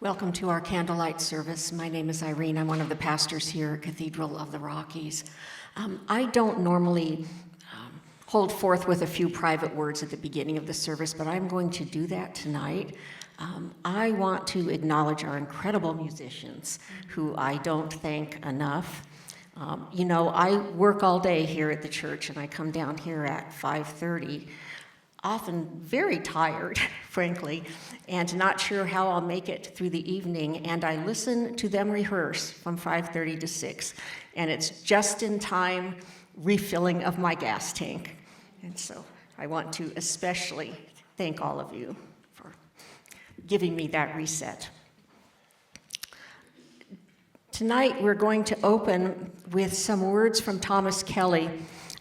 Welcome to our Candlelight Service. My name is Irene. I'm one of the pastors here at Cathedral of the Rockies. I don't normally hold forth with a few private words at the beginning of the service, but I'm going to do that tonight. I want to acknowledge our incredible musicians, who I don't thank enough. I work all day here at the church, and I come down here at 5:30, often very tired, frankly, and not sure how I'll make it through the evening, and I listen to them rehearse from 5:30 to 6, and it's just in time refilling of my gas tank. And so I want to especially thank all of you for giving me that reset. Tonight we're going to open with some words from Thomas Kelly.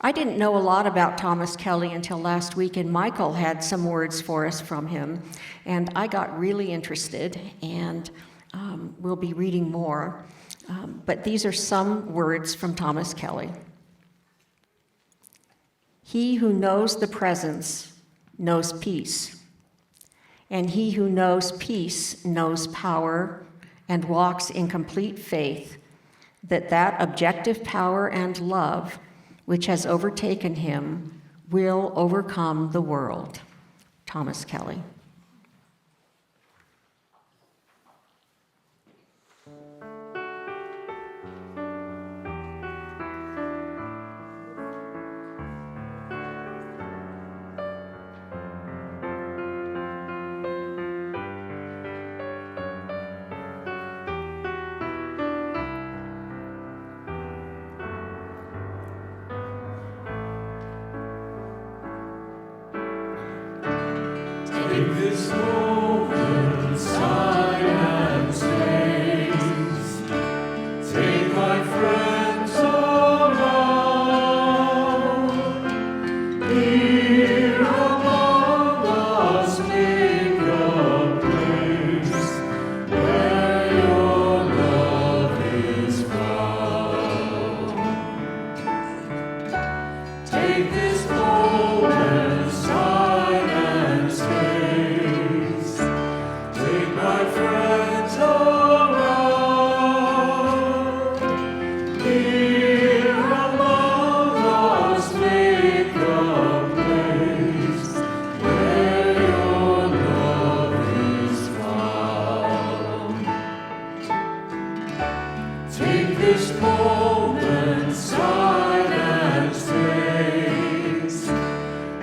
I didn't know a lot about Thomas Kelly until last week, and Michael had some words for us from him, and I got really interested, and we'll be reading more. But these are some words from Thomas Kelly. He who knows the presence knows peace, and he who knows peace knows power and walks in complete faith that objective power and love which has overtaken him will overcome the world. Thomas Kelly. Take this moment, silence days. Take my friends around. Here among us, make a place where your love is found. Take this moment, silence days. Take my friends around. Here among us, make a place where your love is found. Take this moment, silence days.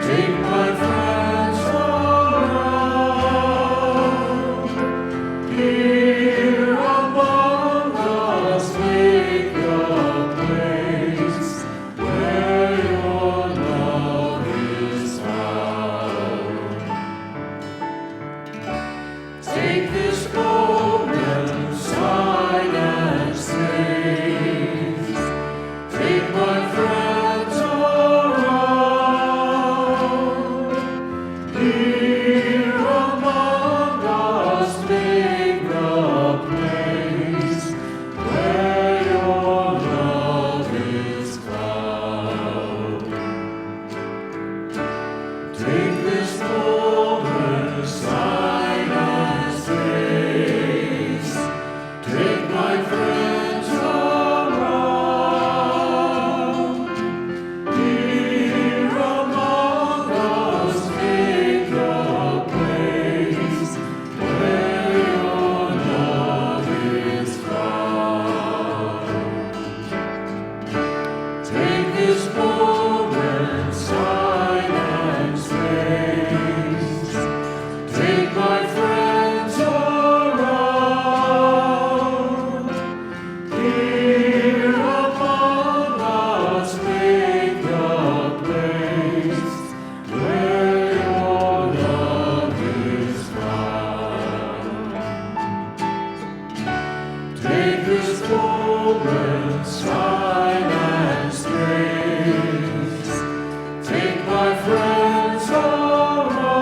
Take my friends around. Here among us, make a place where your love is found. Take this moment, silence days. Take my friends around. Here among us, make a place where your love is found. Take this moment, silence days. Take my friends around. Here among us, make a place where your love is found. Take this moment, silence days. Take my friends around. Here among us, make a place where your love is found. Take this moment, silence days. Take my friends around.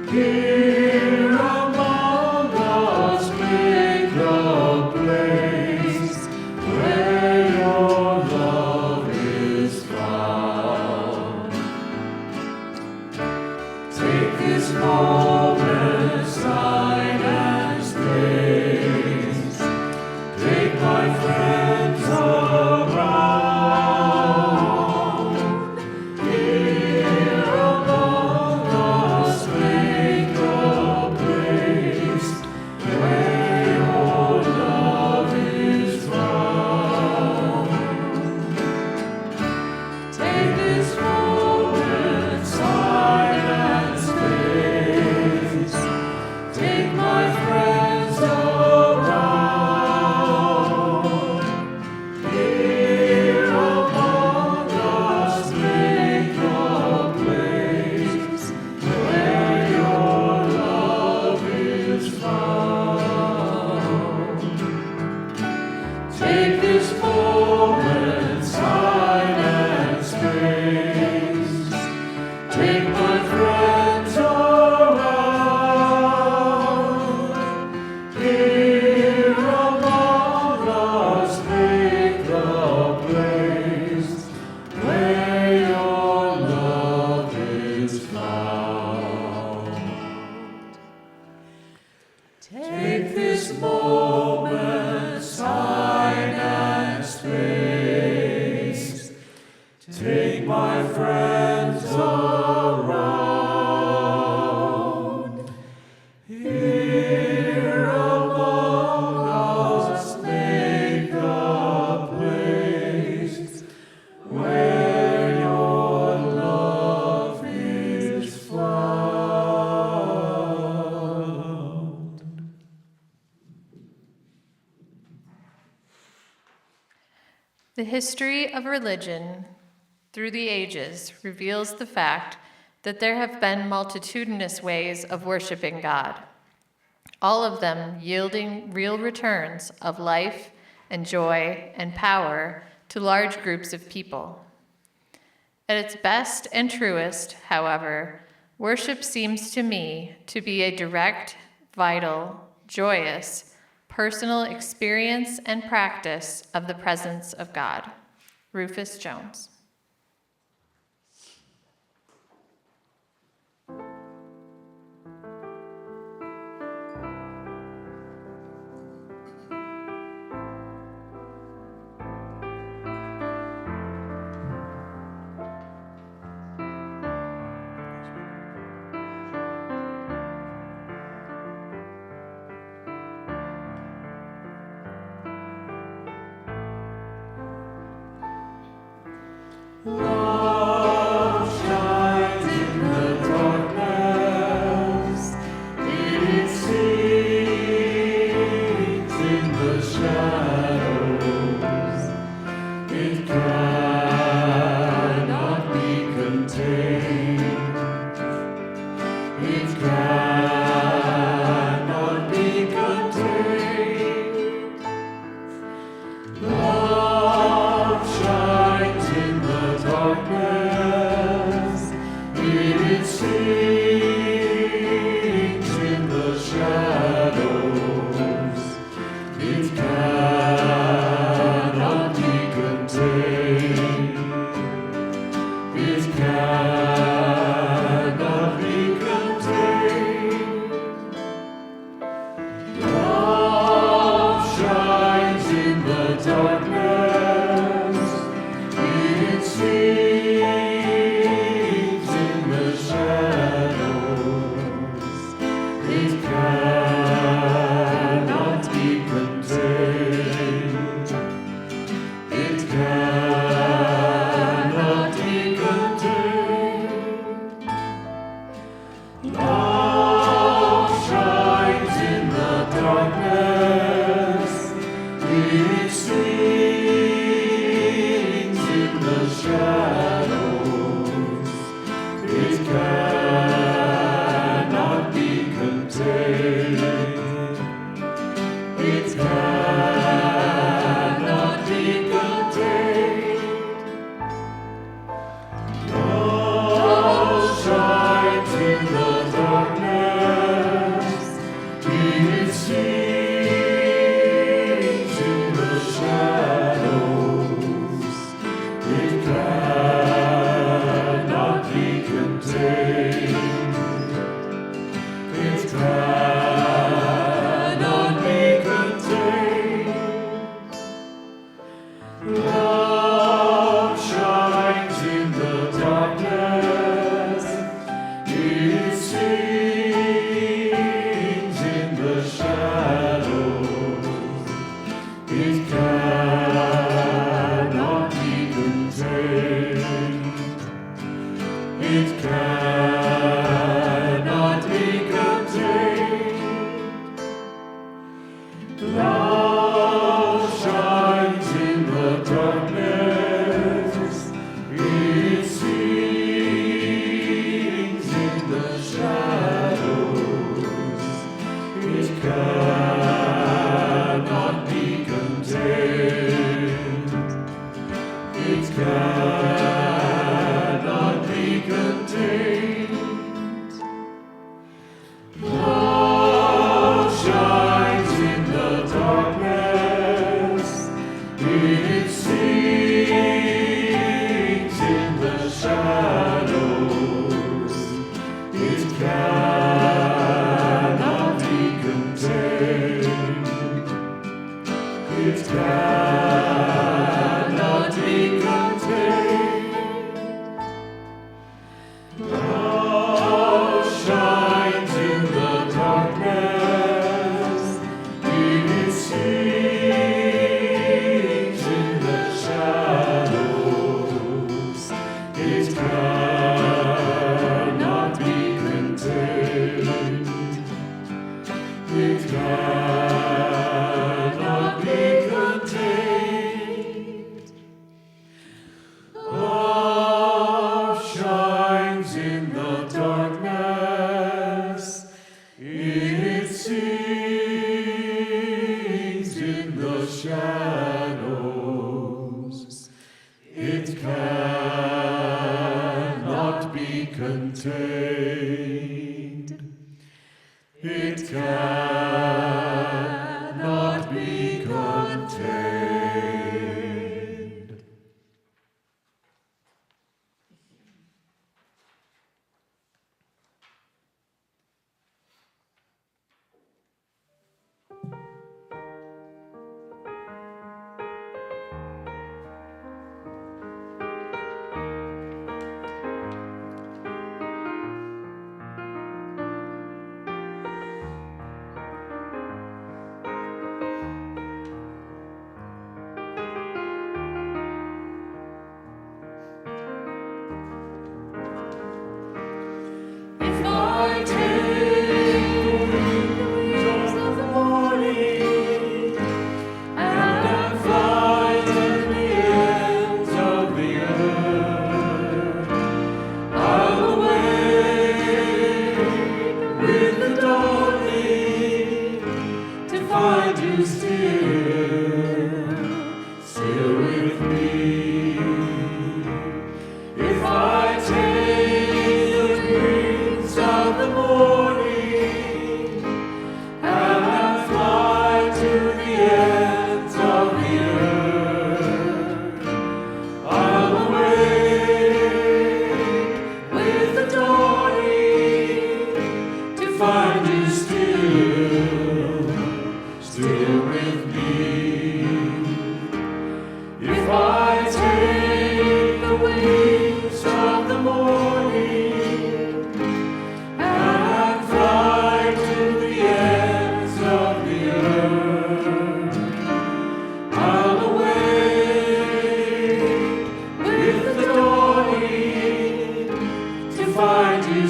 Here among us, make a place where your love is found. Take this moment, silence Take this moment, sign and space. Take my friends around. Here among us, make a place where your love is found. The history of religion through the ages reveals the fact that there have been multitudinous ways of worshiping God, all of them yielding real returns of life and joy and power to large groups of people. At its best and truest, however, worship seems to me to be a direct, vital, joyous, personal experience and practice of the presence of God. Rufus Jones. Love shines in the darkness, it sings in the shadows, it cannot be contained, it cannot be contained. Love shines in the darkness, it sings in the shadows, it cannot be contained, it cannot be contained. Love shines in the darkness, it sings in the shadows, it cannot be contained, it cannot be contained. Love shines in the darkness, it sings in the shadows, it cannot be contained, it cannot be contained. Love shines in the darkness, it sings in the shadows, it cannot be contained, it cannot be contained. Love shines in the darkness, it sings in the shadows, it cannot be contained, it cannot be contained. Love shines in the darkness, it sings in the shadows, it cannot be contained, it cannot be contained. Love shines in the darkness, it sings in the shadows, it cannot be contained. cannot be contained. Love shines in the darkness, it sings in the shadows, it cannot be contained. It cannot be contained. Love shines in the darkness, it sings in the shadows, it cannot be contained. It cannot be contained. If I take the wings of the morning and I fly to the ends of the earth, I'll awake with the dawning to find you still with me. If I take the wings of the morning and I fly to the ends of the earth, I'll awake with the dawning to find you still with me. If I take the wings of the morning and fly to the ends of the earth, I'll awake with the dawning to find you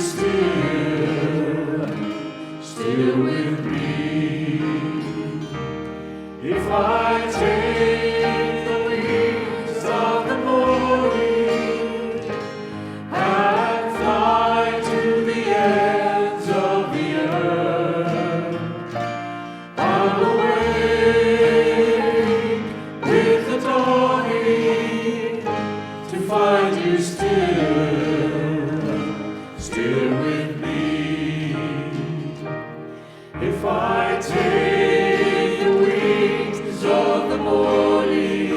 still with me. If I take the wings of the morning and fly to the ends of the earth, I'll awake with the dawning to find you still with me. If I take the wings of the morning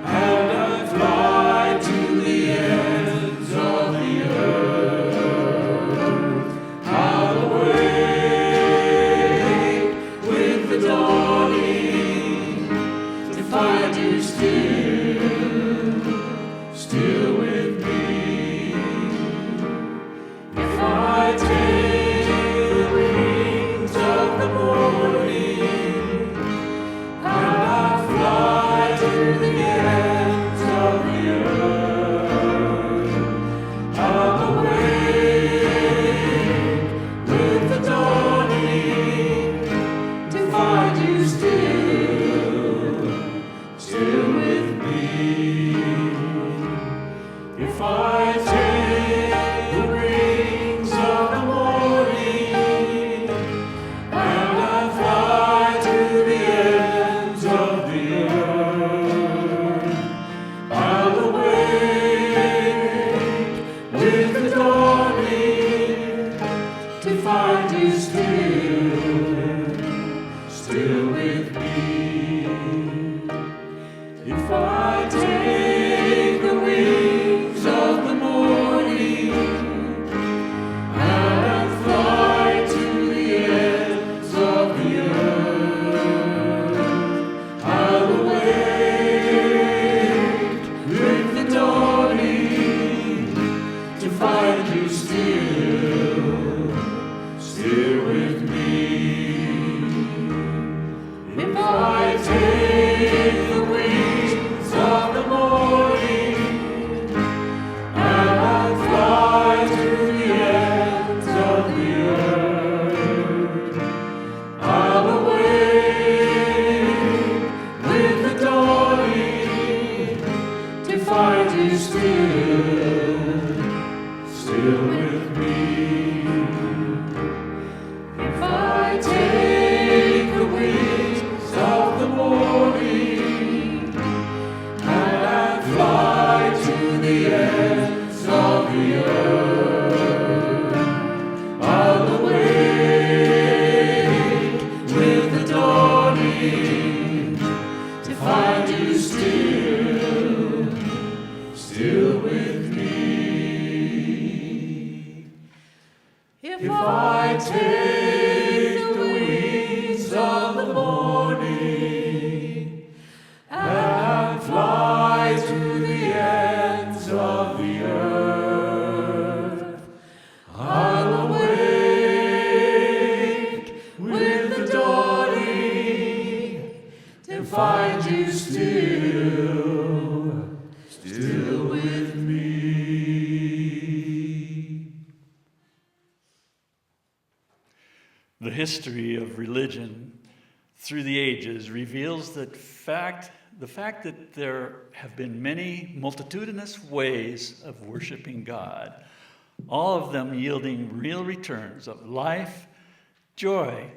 and I fly to the ends of the earth, I'll awake with the dawning to find you still with me. If I take the wings of the history of religion through the ages reveals that the fact that there have been many multitudinous ways of worshiping God, all of them yielding real returns of life, joy,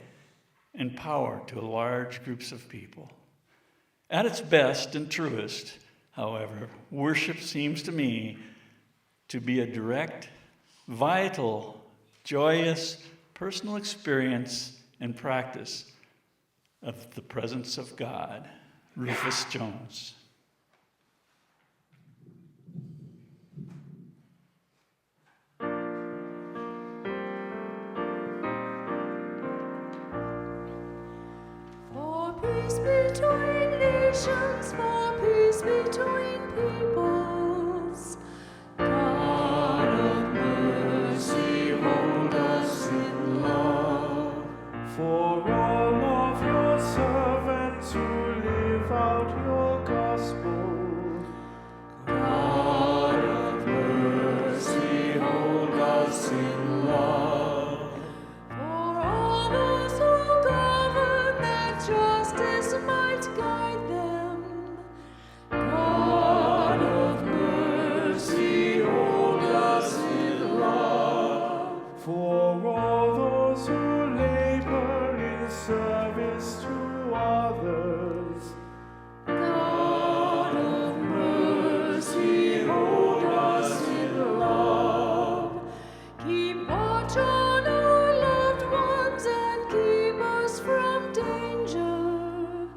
and power to large groups of people. At its best and truest, however, worship seems to me to be a direct, vital, joyous, personal experience and practice of the presence of God. Rufus Jones. For peace between nations, for peace between peoples, God of mercy, hold us in love. For all of your servants who live out your gospel, God of mercy, hold us in love. For all those who govern, that justice might guide them, God of mercy, hold us in love. for all those who labor in service to others, God of mercy, hold us in love. Keep watch on our loved ones and keep us from danger.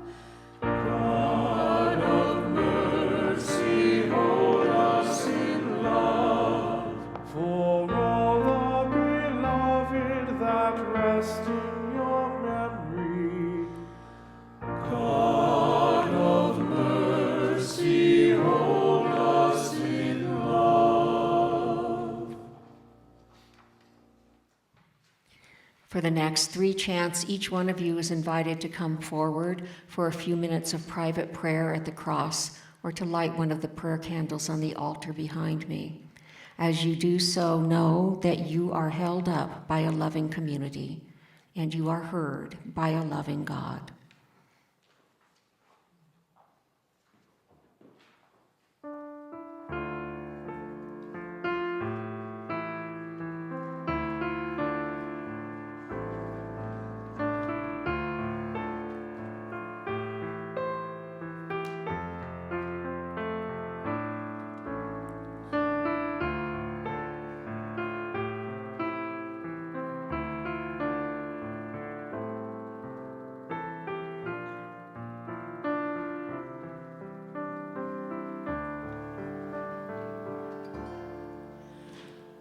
God of mercy, hold us in love. for all the beloved that rest in your memory, God of mercy, hold us in love. For the next 3 chants, each one of you is invited to come forward for a few minutes of private prayer at the cross or to light one of the prayer candles on the altar behind me. As you do so, know that you are held up by a loving community and you are heard by a loving God.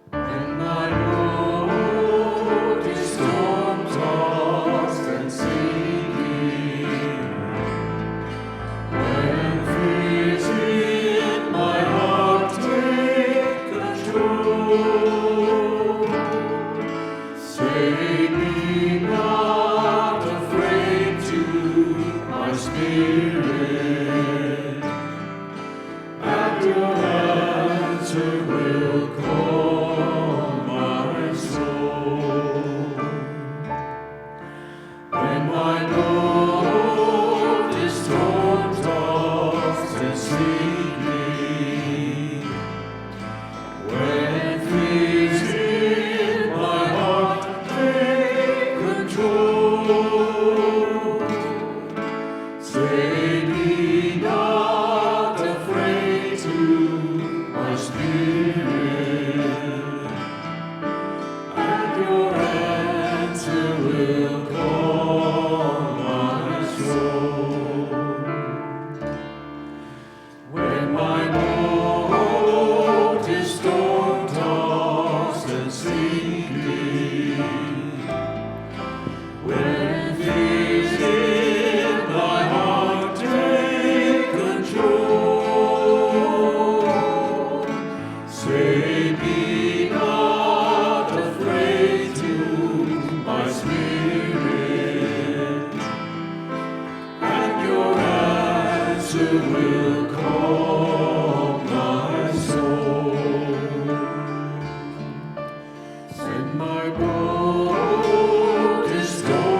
When my boat is storm-tossed and sinking, when fears in my heart take control, say, be not afraid to my spirit, and your answer will calm my soul. When my boat is storm-tossed and sinking, when fears in my heart take control, say, be not afraid to my spirit, and your answer will calm my soul. When my boat is storm-tossed and sinking, when fears in my heart take control, say, be not afraid to my spirit, and your answer will calm my soul. When my boat is storm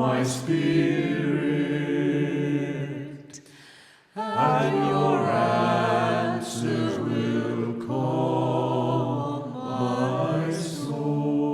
my spirit, and your answer will calm my soul.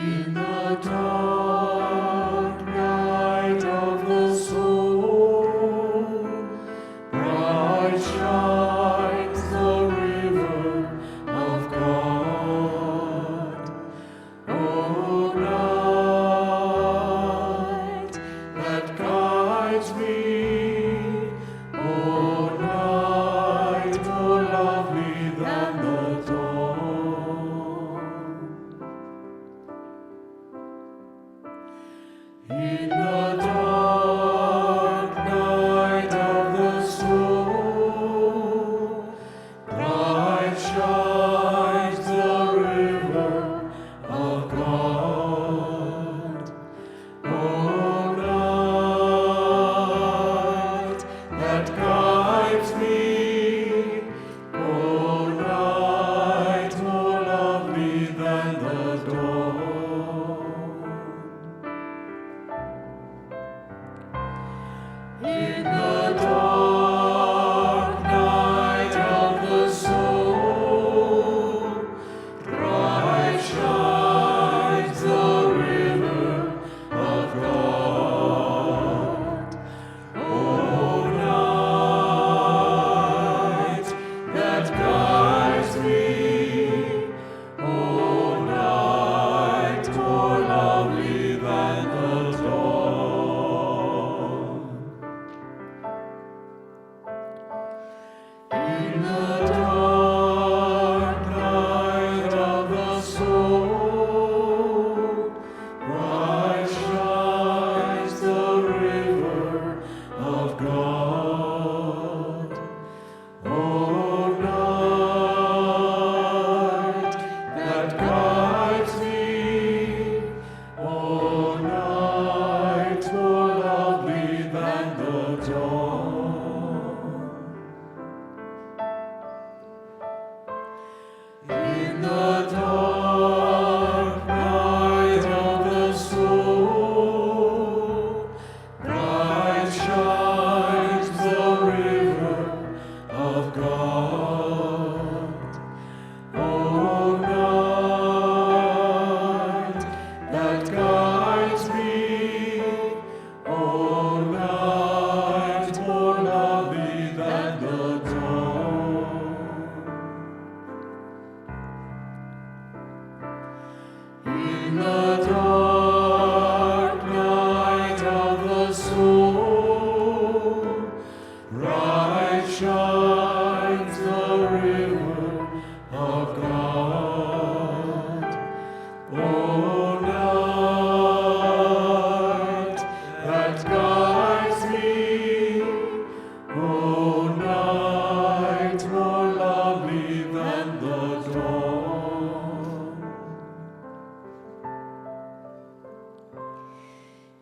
In the dark night of the soul, bright shines the river of God. O night that guides me, O night more lovely than the dawn. In the dark night of the soul, bright shines the river of God. O night that guides me, O night more lovely than the dawn. In the dark night of the soul, bright shines the river of God. O night that guides me, O night more lovely than the dawn. In the dark night of the soul, bright shines the river of God. O night that guides me, O night more lovely than the dawn. In the dark night of the soul, bright shines the river of God. O night that guides me, O night more lovely than the dawn. In the dark night of the soul, bright shines the river of God. O night that guides me, O night more lovely than the dawn.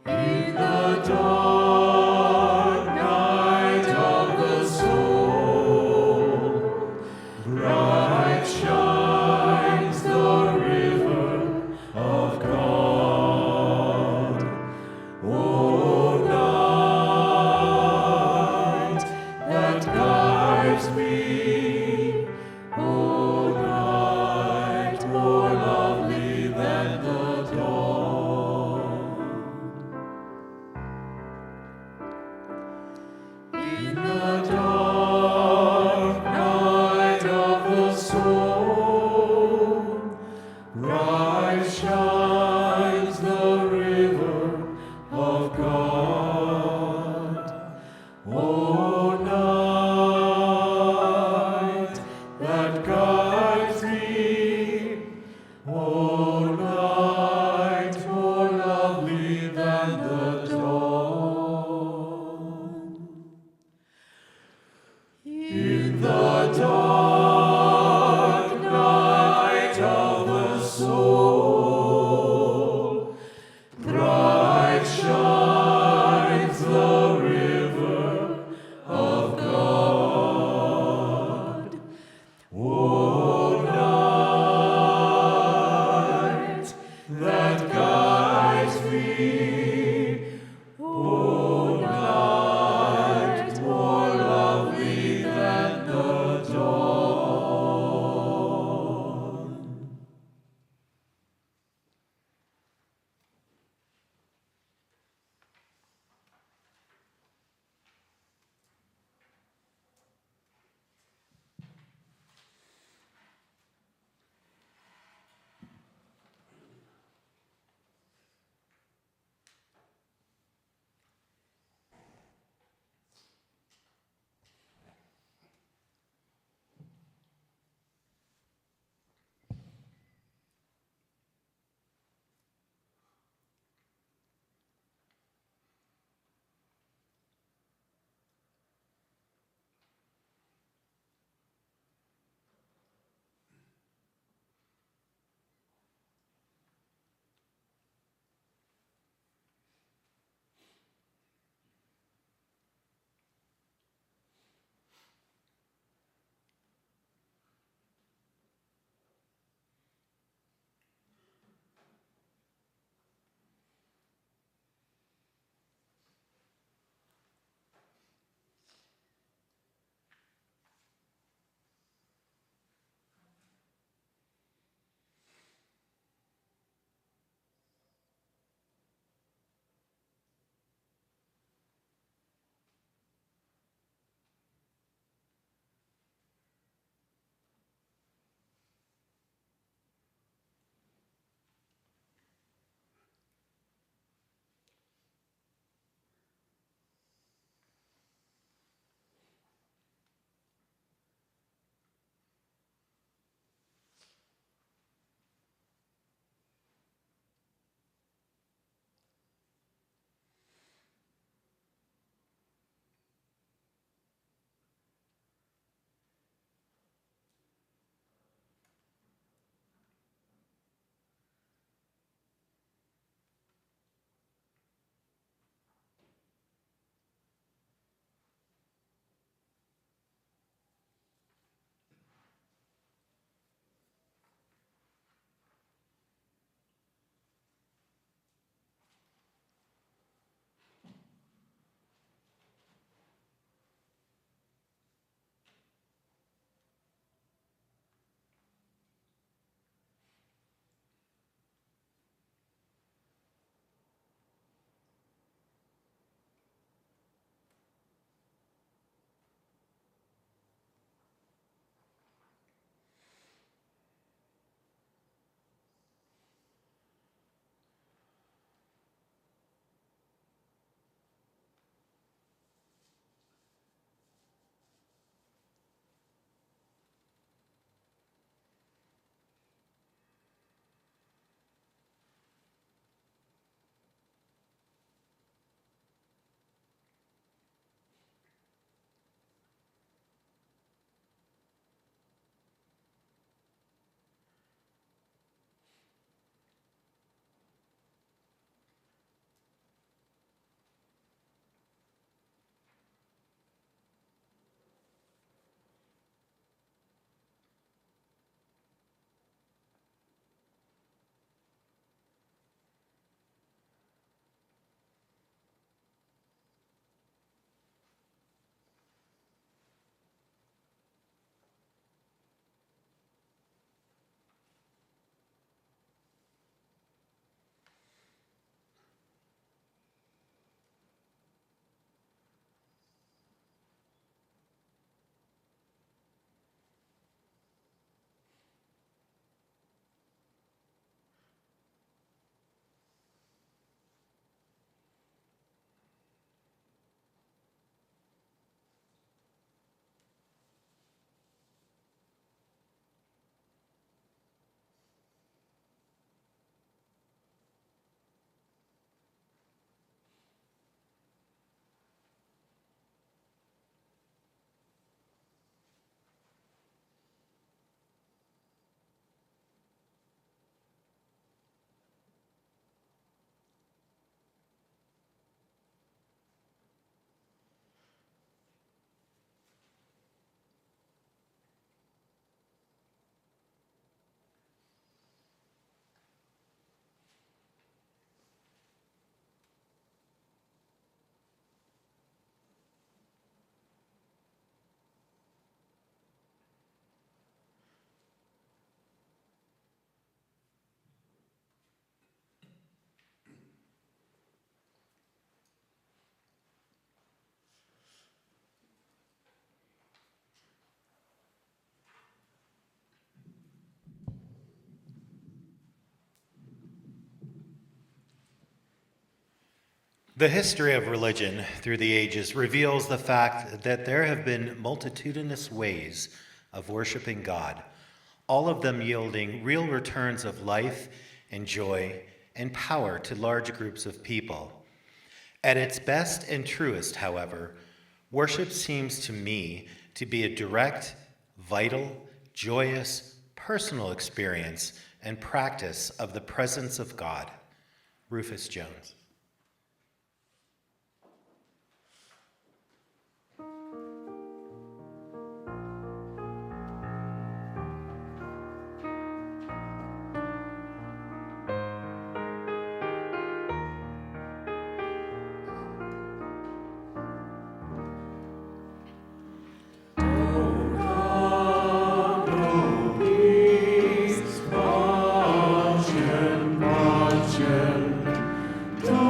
In the dark night of the soul, bright shines the river of God. O night that guides me, O night more lovely than the dawn. In the dark night of the soul, bright shines the river of God. O night that guides me, O night more lovely than the dawn. In the dark night of the soul, bright shines the river of God. O night that guides me, O night more lovely than the dawn. The history of religion through the ages reveals the fact that there have been multitudinous ways of worshiping God, all of them yielding real returns of life and joy and power to large groups of people. At its best and truest, however, worship seems to me to be a direct, vital, joyous, personal experience and practice of the presence of God. Rufus Jones. Nobis, Pachem, Pachem, Dona.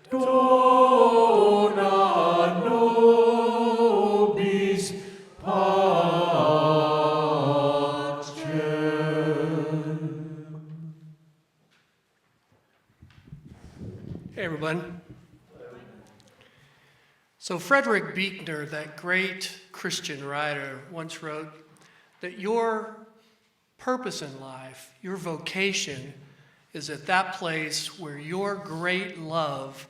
Dona, Nobis, Pachem. Hey, everyone. So Frederick Buechner, that great Christian writer, once wrote that your purpose in life, your vocation, is at that place where your great love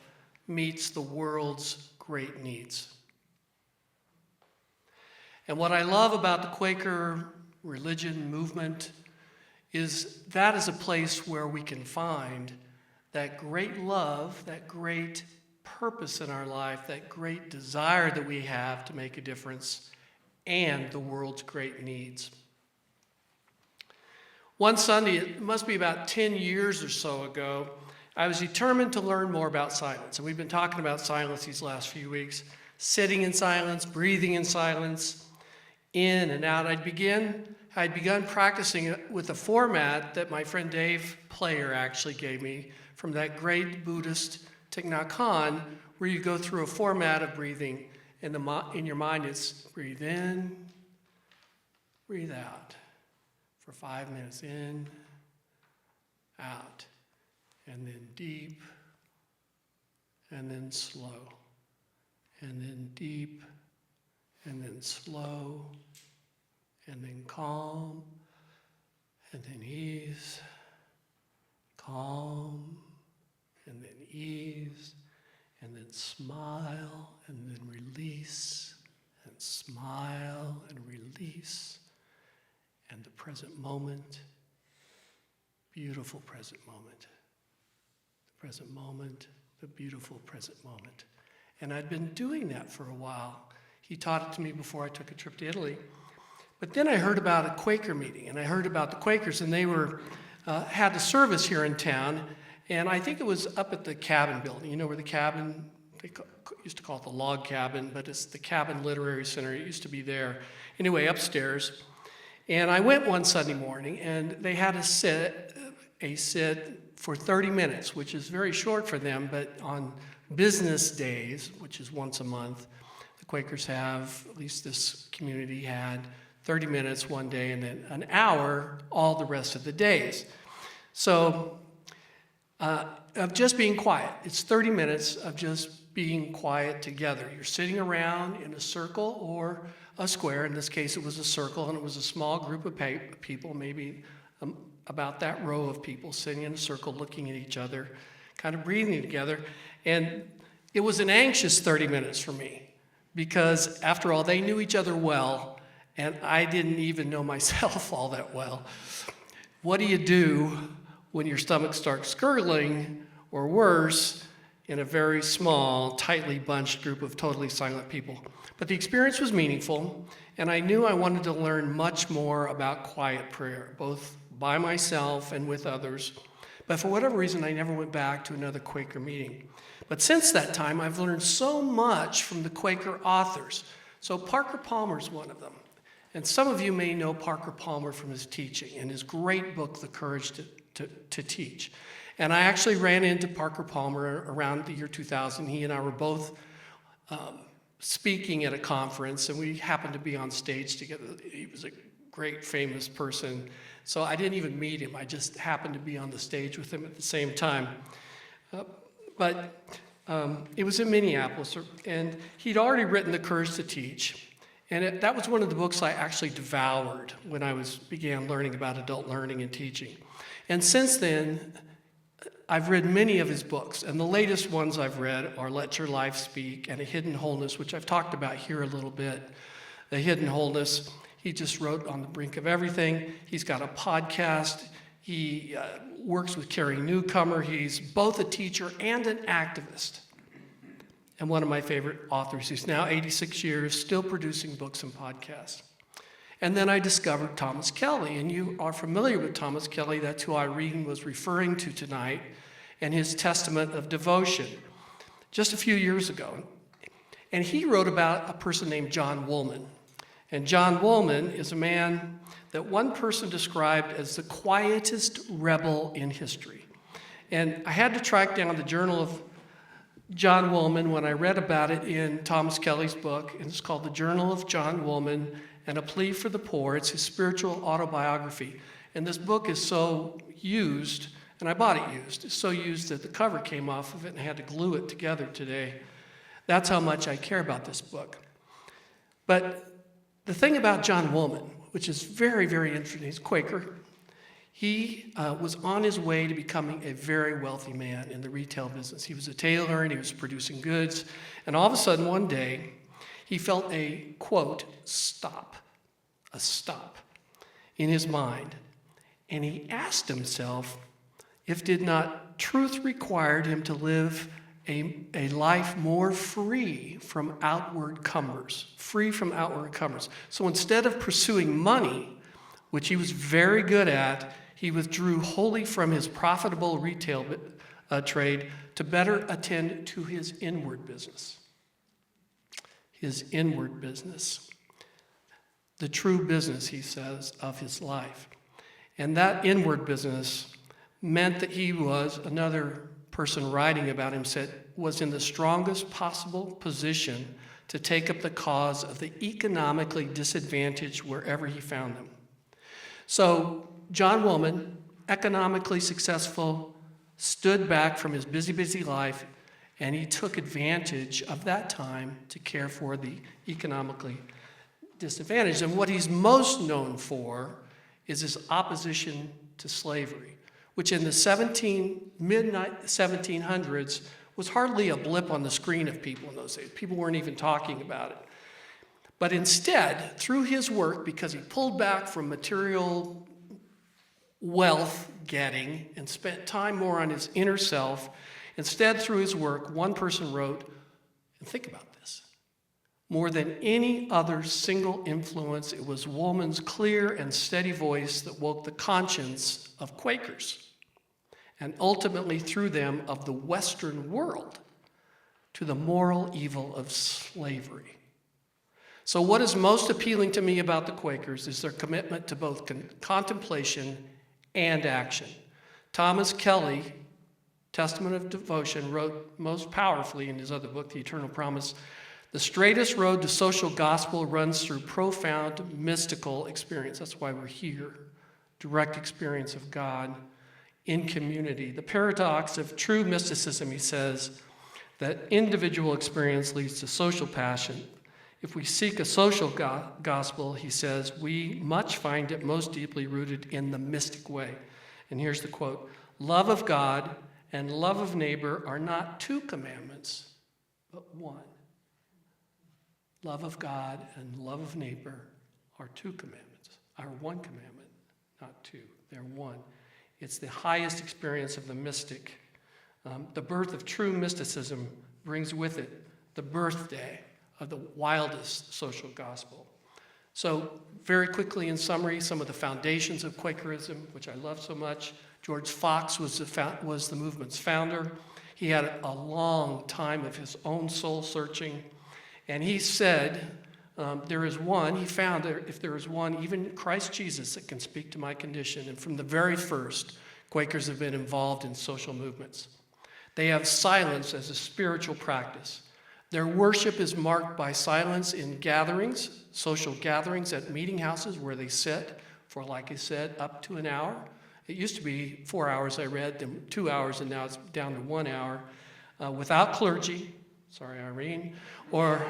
meets the world's great needs. And what I love about the Quaker religion movement is that is a place where we can find that great love, that great purpose in our life, that great desire that we have to make a difference, and the world's great needs. One Sunday, it must be about 10 years or so ago, I was determined to learn more about silence. And we've been talking about silence these last few weeks. Sitting in silence, breathing in silence, in and out. I'd begun practicing it with a format that my friend Dave Player actually gave me from that great Buddhist Thich Nhat Hanh, where you go through a format of breathing. In your mind, it's breathe in, breathe out for 5 minutes, in, out, and then deep, and then slow, and then deep, and then slow, and then calm, and then ease, calm, and then ease, and then smile, and then release, and smile, and release, and the present moment, beautiful present moment, the present moment, the beautiful present moment. And I'd been doing that for a while. He taught it to me before I took a trip to Italy. But then I heard about a Quaker meeting, and I heard about the Quakers, and they had a service here in town. And I think it was up at the Cabin building. You know where the Cabin, they used to call it the Log Cabin, but it's the Cabin Literary Center. It used to be there. Anyway, upstairs. And I went one Sunday morning, and they had a sit for 30 minutes, which is very short for them, but on business days, which is once a month, the Quakers have, at least this community had, 30 minutes one day and then an hour all the rest of the days. So, of just being quiet. It's 30 minutes of just being quiet together. You're sitting around in a circle or a square. In this case, it was a circle, and it was a small group of people, maybe about that row of people sitting in a circle looking at each other, kind of breathing together. And it was an anxious 30 minutes for me because, after all, they knew each other well, and I didn't even know myself all that well. What do you do when your stomach starts gurgling, or worse, in a very small, tightly bunched group of totally silent people? But the experience was meaningful, and I knew I wanted to learn much more about quiet prayer, both by myself and with others. But for whatever reason, I never went back to another Quaker meeting. But since that time, I've learned so much from the Quaker authors. So Parker Palmer's one of them. And some of you may know Parker Palmer from his teaching and his great book, The Courage to Teach. And I actually ran into Parker Palmer around the year 2000. He and I were both speaking at a conference, and we happened to be on stage together. He was a great, famous person. So I didn't even meet him. I just happened to be on the stage with him at the same time. But it was in Minneapolis, and he'd already written The Courage to Teach. And that was one of the books I actually devoured when I began learning about adult learning and teaching. And since then, I've read many of his books, and the latest ones I've read are Let Your Life Speak and A Hidden Wholeness, which I've talked about here a little bit. The Hidden Wholeness, he just wrote On the Brink of Everything. He's got a podcast. He works with Carrie Newcomer. He's both a teacher and an activist, and one of my favorite authors. He's now 86 years, still producing books and podcasts. And then I discovered Thomas Kelly, and you are familiar with Thomas Kelly. That's who Irene was referring to tonight, and his Testament of Devotion, just a few years ago. And he wrote about a person named John Woolman. And John Woolman is a man that one person described as the quietest rebel in history. And I had to track down the Journal of John Woolman when I read about it in Thomas Kelly's book. And it's called The Journal of John Woolman and a Plea for the Poor. It's his spiritual autobiography. And this book is so used, and I bought it used. It's so used that the cover came off of it and I had to glue it together today. That's how much I care about this book. But the thing about John Woolman, which is very, very interesting, he's Quaker. He was on his way to becoming a very wealthy man in the retail business. He was a tailor and he was producing goods. And all of a sudden, one day, he felt a, quote, stop in his mind. And he asked himself if did not truth required him to live a life more free from outward cumbers. So instead of pursuing money, which he was very good at, he withdrew wholly from his profitable retail trade to better attend to his inward business. The true business, he says, of his life. And that inward business meant that he was, another person writing about him said, was in the strongest possible position to take up the cause of the economically disadvantaged wherever he found them. So John Woolman, economically successful, stood back from his busy life, and he took advantage of that time to care for the economically disadvantaged. And what he's most known for is his opposition to slavery, which in the mid-1700s was hardly a blip on the screen of people in those days. People weren't even talking about it. But instead, through his work, because he pulled back from material wealth getting and spent time more on his inner self, instead through his work, one person wrote, and think about this, more than any other single influence, it was Woolman's clear and steady voice that woke the conscience of Quakers, and ultimately through them of the Western world, to the moral evil of slavery. So what is most appealing to me about the Quakers is their commitment to both contemplation and action. Thomas Kelly, Testament of Devotion, wrote most powerfully in his other book, The Eternal Promise, the straightest road to social gospel runs through profound mystical experience. That's why we're here. Direct experience of God in community. The paradox of true mysticism, he says, that individual experience leads to social passion. If we seek a social gospel, he says, we much find it most deeply rooted in the mystic way. And here's the quote, love of God and love of neighbor are not two commandments, but one. Love of God and love of neighbor are two commandments, are one commandment, not two. They're one. It's the highest experience of the mystic. The birth of true mysticism brings with it the birthday of the wildest social gospel. So very quickly in summary, some of the foundations of Quakerism, which I love so much. George Fox was the movement's founder. He had a long time of his own soul searching. And he said, there is one, he found that if there is one, even Christ Jesus, that can speak to my condition. And from the very first, Quakers have been involved in social movements. They have silence as a spiritual practice. Their worship is marked by silence in gatherings, social gatherings at meeting houses where they sit for, like I said, up to an hour. It used to be 4 hours, I read, then 2 hours, and now it's down to 1 hour, without clergy, sorry, Irene, or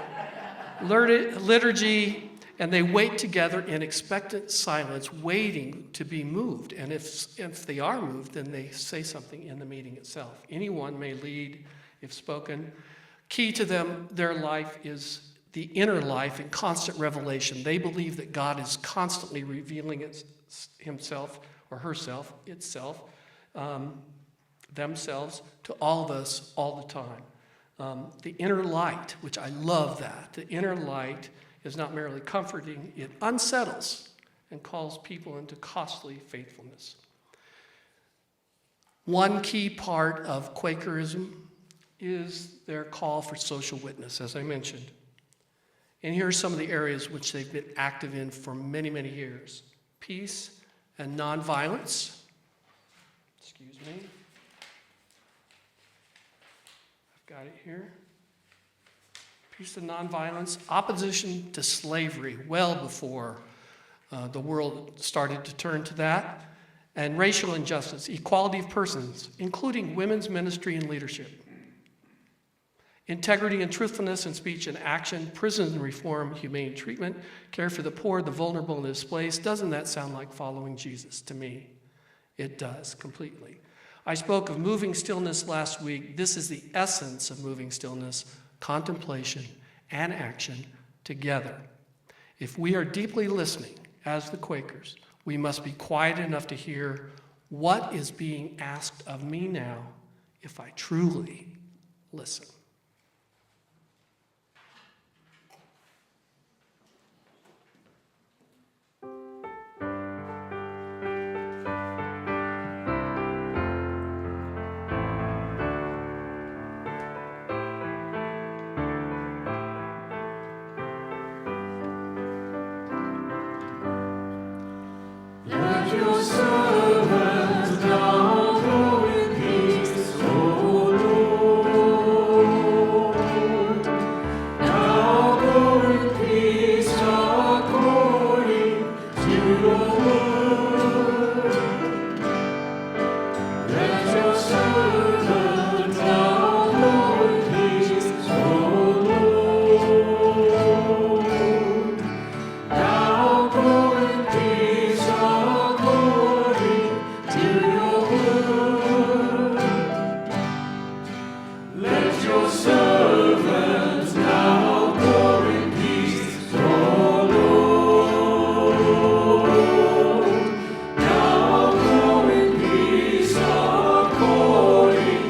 liturgy, and they wait together in expectant silence, waiting to be moved. And if they are moved, then they say something in the meeting itself. Anyone may lead if spoken. Key to them, their life is the inner life in constant revelation. They believe that God is constantly revealing himself or herself, itself, themselves to all of us all the time. The inner light, which I love that. The inner light is not merely comforting, it unsettles and calls people into costly faithfulness. One key part of Quakerism is their call for social witness, as I mentioned. And here are some of the areas which they've been active in for many, many years. Peace and nonviolence. Excuse me. Got it here. Peace and nonviolence, opposition to slavery, well before the world started to turn to that, and racial injustice, equality of persons, including women's ministry and leadership. Integrity and truthfulness in speech and action, prison reform, humane treatment, care for the poor, the vulnerable, and the displaced. Doesn't that sound like following Jesus to me? It does, completely. I spoke of moving stillness last week. This is the essence of moving stillness, contemplation and action together. If we are deeply listening, as the Quakers, we must be quiet enough to hear what is being asked of me now if I truly listen. Your servant now go in peace, O Lord. Now go in peace according to your word. Let your servant now go in peace, O Lord. Now go in peace according to your word. Let your servants now go in peace, O Lord. Now go in peace according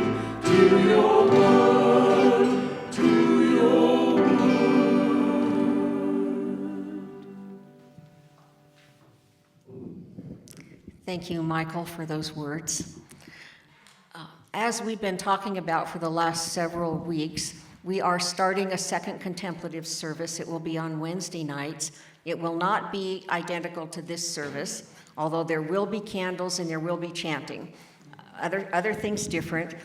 to your word, to your Thank you, Michael, for those words. As we've been talking about for the last several weeks, we are starting a second contemplative service. It will be on Wednesday nights. It will not be identical to this service, although there will be candles and there will be chanting. Other things different.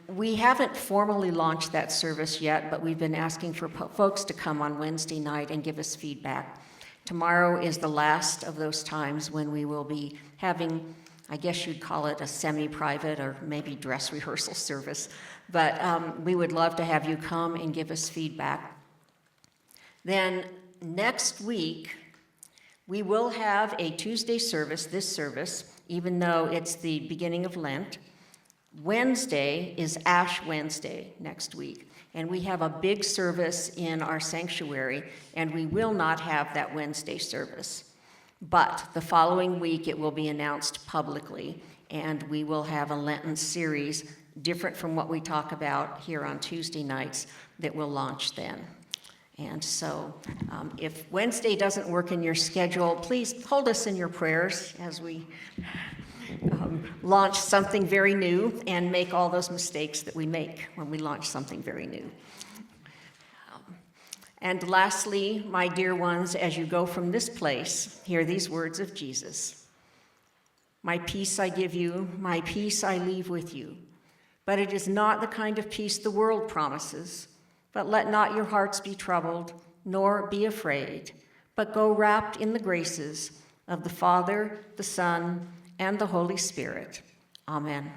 We haven't formally launched that service yet, but we've been asking for folks to come on Wednesday night and give us feedback. Tomorrow is the last of those times when we will be having, I guess you'd call it a semi-private or maybe dress rehearsal service, but we would love to have you come and give us feedback. Then next week, we will have a Tuesday service, this service, even though it's the beginning of Lent. Wednesday is Ash Wednesday next week, and we have a big service in our sanctuary, and we will not have that Wednesday service. But the following week, it will be announced publicly, and we will have a Lenten series different from what we talk about here on Tuesday nights that will launch then. And so if Wednesday doesn't work in your schedule, please hold us in your prayers as we launch something very new and make all those mistakes that we make when we launch something very new. And lastly, my dear ones, as you go from this place, hear these words of Jesus. My peace I give you, my peace I leave with you. But it is not the kind of peace the world promises. But let not your hearts be troubled, nor be afraid, but go wrapped in the graces of the Father, the Son, and the Holy Spirit. Amen.